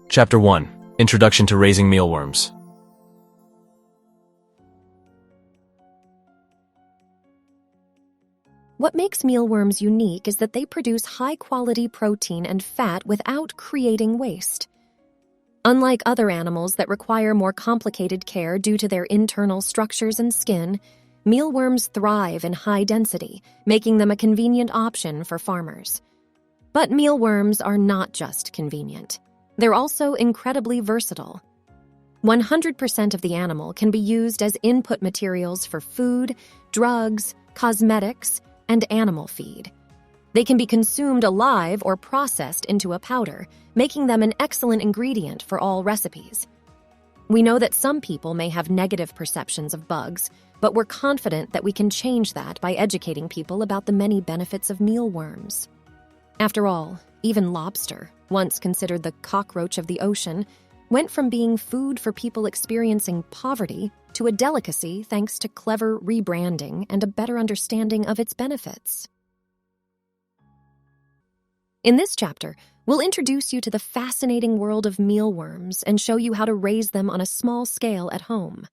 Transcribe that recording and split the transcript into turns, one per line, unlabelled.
Chapter 1. Introduction to Raising Mealworms.
What makes mealworms unique is that they produce high-quality protein and fat without creating waste. Unlike other animals that require more complicated care due to their internal structures and skin, mealworms thrive in high density, making them a convenient option for farmers. But mealworms are not just convenient. They're also incredibly versatile. 100% of the animal can be used as input materials for food, drugs, cosmetics, and animal feed. They can be consumed alive or processed into a powder, making them an excellent ingredient for all recipes. We know that some people may have negative perceptions of bugs, but we're confident that we can change that by educating people about the many benefits of mealworms. After all, even lobster, once considered the cockroach of the ocean, went from being food for people experiencing poverty to a delicacy thanks to clever rebranding and a better understanding of its benefits. In this chapter, we'll introduce you to the fascinating world of mealworms and show you how to raise them on a small scale at home.